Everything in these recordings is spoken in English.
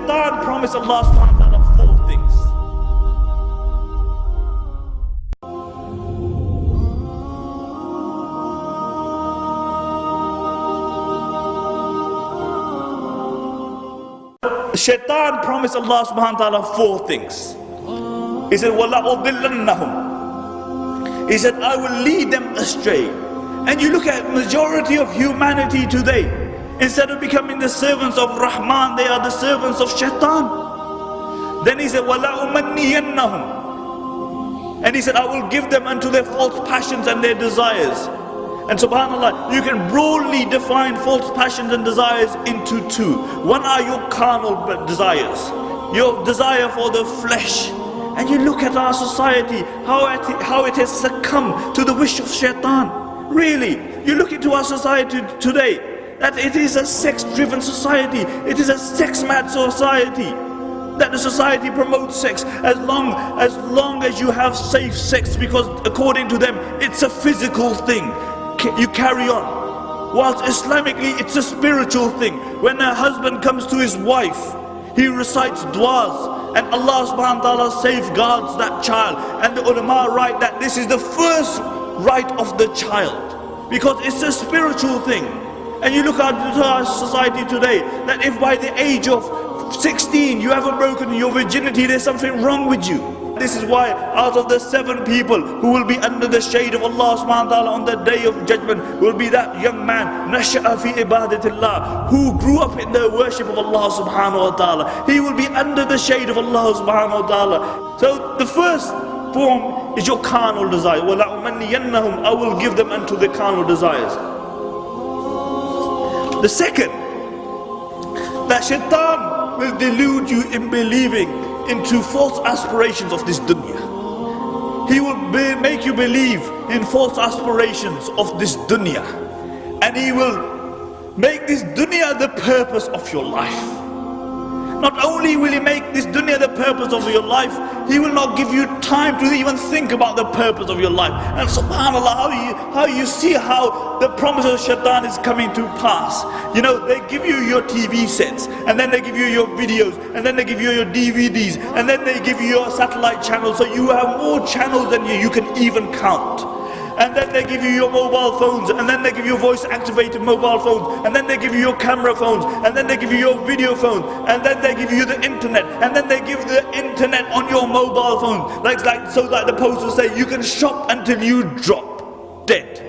Shaitan promised Allah subhanahu wa ta'ala 4 things. Shaitan promised Allah subhanahu wa ta'ala 4 things. He said, وَلَا أُضِلَّنَّهُمْ. He said, I will lead them astray. And you look at majority of humanity today, instead of becoming the servants of Rahman, they are the servants of Shaitan. Then he said, وَلَا أُمَنِّيَنَّهُمْ. And he said, I will give them unto their false passions and their desires. And subhanAllah, you can broadly define false passions and desires into 2. One are your carnal desires, your desire for the flesh. And you look at our society, how it has succumbed to the wish of Shaitan. Really, you look into our society today, that it is a sex-driven society, it is a sex-mad society, that the society promotes sex as long as you have safe sex, because according to them, it's a physical thing. You carry on. Whilst Islamically, it's a spiritual thing. When a husband comes to his wife, he recites du'as, and Allah subhanahu wa ta'ala safeguards that child. And the ulama write that this is the first right of the child, because it's a spiritual thing. And you look at our society today, that if by the age of 16 you haven't broken your virginity, there's something wrong with you. This is why out of the 7 people who will be under the shade of Allah subhanahu wa ta'ala on the day of judgment will be that young man, Nasha'a fi ibadatillah, who grew up in the worship of Allah subhanahu wa ta'ala. He will be under the shade of Allah subhanahu wa ta'ala. So the first form is your carnal desire. وَلَا أُمَنِّيَنَّهُمْ. I will give them unto the carnal desires. The second, that Shaitan will delude you in believing into false aspirations of this dunya. He will make you believe in false aspirations of this dunya, and he will make this dunya the purpose of your life. Not only will he make this dunya the purpose of your life, he will not give you time to even think about the purpose of your life. And subhanAllah, how you see how the promise of Shaitan is coming to pass. You know, they give you your TV sets, and then they give you your videos, and then they give you your DVDs, and then they give you your satellite channels, so you have more channels than you can even count. And then they give you your mobile phones, and then they give you voice activated mobile phones, and then they give you your camera phones, and then they give you your video phones, and then they give you the internet, and then they give you the internet on your mobile phone. Like the posters say, you can shop until you drop dead.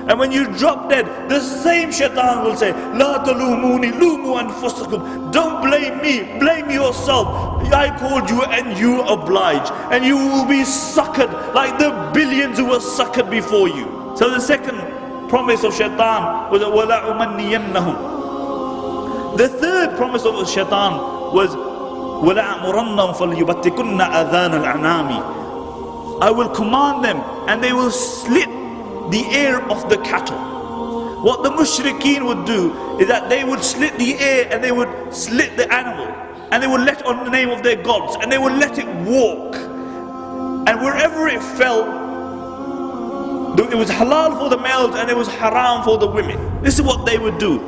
And when you drop dead, the same Shaitan will say, La talumuni lumu anfusakum. Don't blame me, blame yourself. I called you and you oblige. And you will be suckered like the billions who were suckered before you. So the second promise of Shaitan was وَلَا أُمَنِّيَنَّهُمْ. The third promise of Shaitan was وَلَا أَمُرَنَّهُمْ فَلْيُبَتِّكُنَّ أَذَانَ الْأَنَامِ. I will command them, and they will slit the ear of the cattle. What the mushrikeen would do is that they would slit the ear, and they would slit the animal, and they would let on the name of their gods, and they would let it walk, and wherever it fell, it was halal for the males and it was haram for the women. This is what they would do.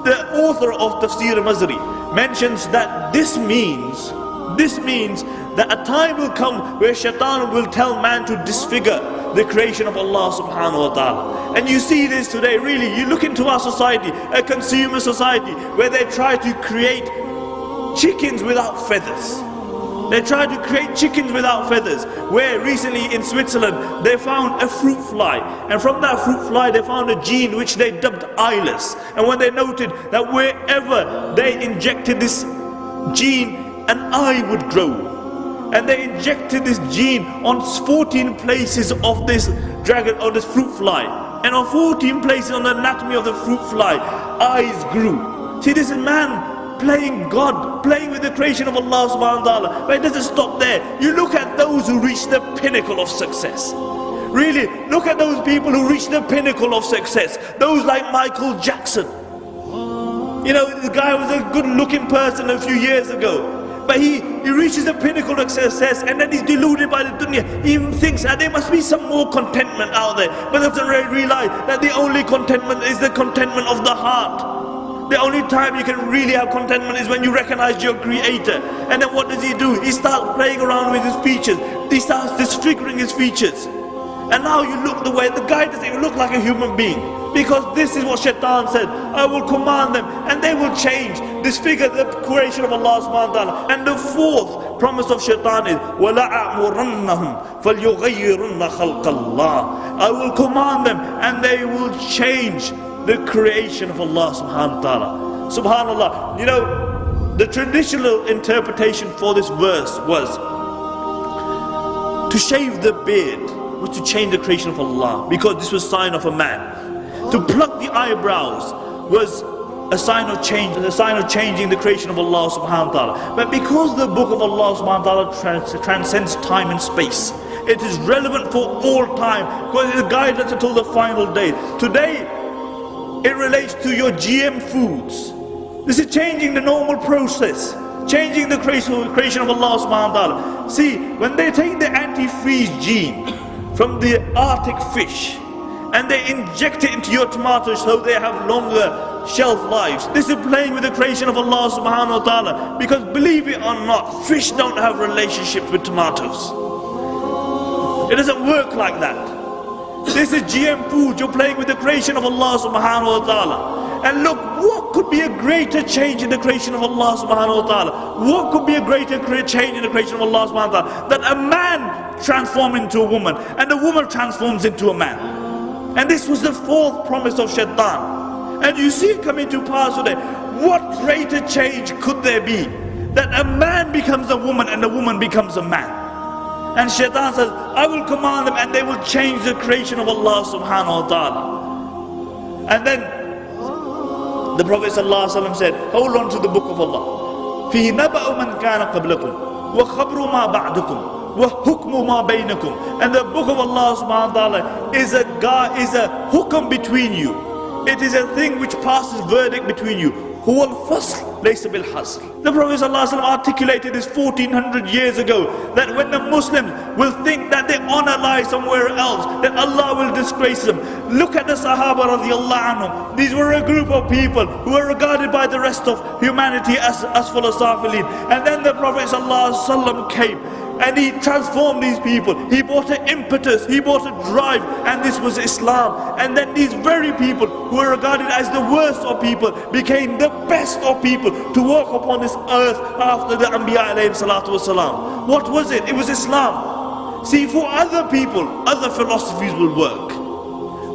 The author of Tafsir Mazri mentions that this means that a time will come where Shaitan will tell man to disfigure the creation of Allah subhanahu wa ta'ala. And you see this today, really. You look into our society, a consumer society, where they try to create chickens without feathers. They try to create chickens without feathers. Where recently in Switzerland, they found a fruit fly. And from that fruit fly, they found a gene which they dubbed eyeless. And when they noted that wherever they injected this gene, an eye would grow. And they injected this gene on 14 places of this dragon, or this fruit fly. And on 14 places on the anatomy of the fruit fly, eyes grew. See, this is man playing God, playing with the creation of Allah subhanahu wa ta'ala. But it doesn't stop there. You look at those who reach the pinnacle of success. Really, look at those people who reach the pinnacle of success. Those like Michael Jackson. You know, this guy was a good looking person a few years ago. But he reaches the pinnacle of success, and then he's deluded by the dunya. He even thinks that there must be some more contentment out there. But doesn't realize that the only contentment is the contentment of the heart. The only time you can really have contentment is when you recognize your creator. And then what does he do? He starts playing around with his features. He starts disfiguring his features. And now you look the way, the guy doesn't even look like a human being. Because this is what Shaitan said, I will command them and they will change, disfigure the creation of Allah subhanahu wa ta'ala. And the fourth promise of Shaitan is, وَلَأَعْمُرَنَّهُمْ فَلْيُغَيِّرُنَّ خَلْقَ اللَّهِ. I will command them and they will change the creation of Allah subhanahu wa ta'ala. Subhanallah, you know, the traditional interpretation for this verse was to shave the beard was to change the creation of Allah, because this was a sign of a man. To pluck the eyebrows was a sign of change, a sign of changing the creation of Allah subhanahu wa ta'ala. But because the book of Allah subhanahu wa ta'ala transcends time and space, it is relevant for all time, because it guides us until the final day. Today, it relates to your GM foods. This is changing the normal process, changing the creation of Allah subhanahu wa ta'ala. See, when they take the antifreeze gene from the Arctic fish and they inject it into your tomatoes so they have longer shelf lives, this is playing with the creation of Allah subhanahu wa ta'ala. Because believe it or not, fish don't have relationships with tomatoes. It doesn't work like that. This is GM food. You're playing with the creation of Allah subhanahu wa ta'ala. And look, what could be a greater change in the creation of Allah subhanahu wa ta'ala? What could be a greater change in the creation of Allah subhanahu wa ta'ala? That a man transforms into a woman and a woman transforms into a man. And this was the fourth promise of Shaitan. And you see it coming to pass today. What greater change could there be? That a man becomes a woman and a woman becomes a man. And Shaitan says, I will command them and they will change the creation of Allah subhanahu wa ta'ala. And then the Prophet ﷺ said, hold on to the book of Allah. فِي نَبَأُ مَنْ كَانَ قَبْلَكُمْ وَخَبْرُ مَا بَعْدَكُمْ وَحُكْمُ مَا بَيْنَكُمْ. And the book of Allah subhanahu wa ta'ala is a hukm between you. It is a thing which passes verdict between you. هُوَ الْفَصْلِ لَيْسَ بِالْحَصْلِ. The Prophet ﷺ articulated this 1400 years ago, that when the Muslims will think that their honor lies somewhere else, that Allah will disgrace them. Look at the Sahaba radiallahu anhum. These were a group of people who were regarded by the rest of humanity as asfal safilin. And then the Prophet ﷺ came and he transformed these people. He brought an impetus, he brought a drive, and this was Islam. And then these very people who were regarded as the worst of people became the best of people to walk upon this earth after the Anbiya alayhi salatu wasalam. What was it? It was Islam. See, for other people, other philosophies will work.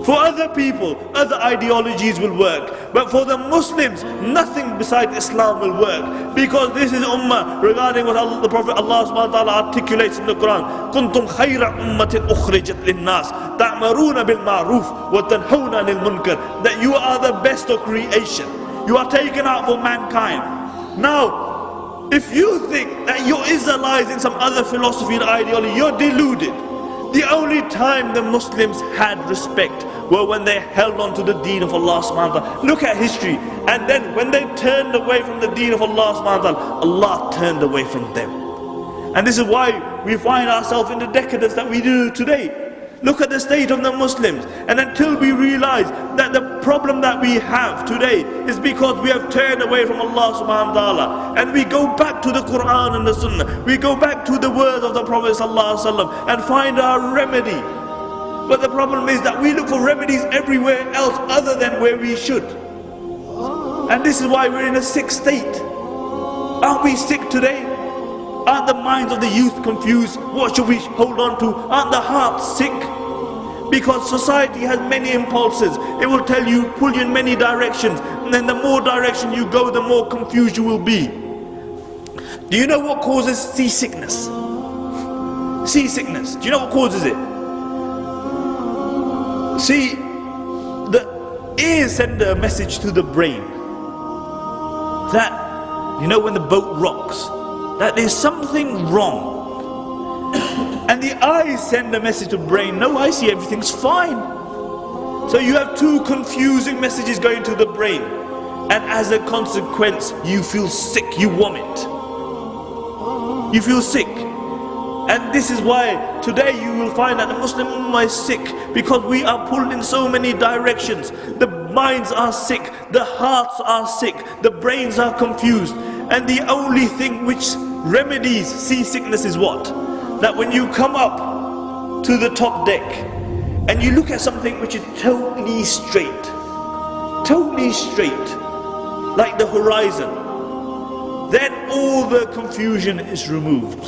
For other people, other ideologies will work. But for the Muslims, nothing besides Islam will work. Because this is ummah regarding what the Prophet Allah subhanahu wa ta'ala articulates in the Quran. كُنْتُمْ خَيْرَ أُمَّةٍ أُخْرِجَتْ لِلنَّاسِ تَأْمَرُونَ بِالْمَعْرُوفِ وَتَنْهَوْنَ عَنِ الْمُنْكَرِ. That you are the best of creation. You are taken out for mankind. Now, if you think that your Izzah lies in some other philosophy and ideology, you're deluded. The only time the Muslims had respect were when they held on to the deen of Allah subhanahu wa ta'ala. Look at history. And then when they turned away from the deen of Allah subhanahu wa ta'ala, Allah turned away from them. And this is why we find ourselves in the decadence that we do today. Look at the state of the Muslims. And until we realize that the problem that we have today is because we have turned away from Allah subhanahu wa ta'ala, and we go back to the Quran and the Sunnah, we go back to the words of the Prophet sallallahu alaihi wasallam and find our remedy. But the problem is that we look for remedies everywhere else other than where we should. And this is why we're in a sick state. Aren't we sick today? Aren't the minds of the youth confused? What should we hold on to? Aren't the hearts sick? Because society has many impulses. It will tell you, pull you in many directions. And then the more direction you go, the more confused you will be. Do you know what causes seasickness? Seasickness. Do you know what causes it? See, the ears send a message to the brain that, you know, when the boat rocks, that there's something wrong. And the eyes send a message to the brain, no, I see everything's fine. So you have two confusing messages going to the brain. And as a consequence, you feel sick, you vomit. You feel sick. And this is why today you will find that the Muslim Ummah is sick, because we are pulled in so many directions. The minds are sick, the hearts are sick, the brains are confused. And the only thing which remedies seasickness is what? That when you come up to the top deck and you look at something which is totally straight, like the horizon, then all the confusion is removed.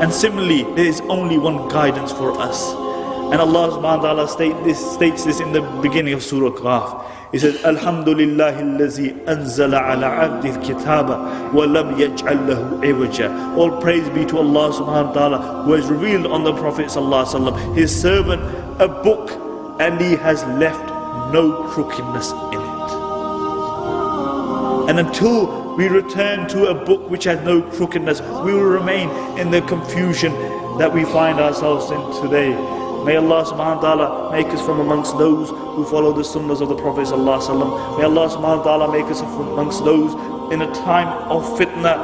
And similarly, there is only one guidance for us. And Allah subhanahu wa ta'ala states this in the beginning of Surah Qaf. He says, Alhamdulillahi allazi anzala ala abdil kitaba wa lam yaj'al lahu iwaja. All praise be to Allah subhanahu wa ta'ala, who has revealed on the Prophet sallallahu alaihi wasallam, his servant, a book, and he has left no crookedness in it. And until we return to a book which has no crookedness, we will remain in the confusion that we find ourselves in today. May Allah subhanahu wa ta'ala make us from amongst those who follow the sunnahs of the Prophet sallallahu alaihi wasallam. May Allah subhanahu wa ta'ala make us from amongst those in a time of fitna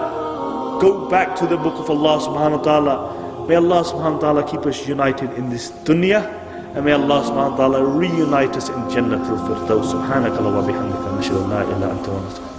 go back to the book of Allah subhanahu wa ta'ala. May Allah subhanahu wa ta'ala keep us united in this dunya, and may Allah subhanahu wa ta'ala reunite us in Jannatul Firdaus. Subhanaka wa bihamdika, nashhadu an la ilaha illa anta wa nastaghfiruka.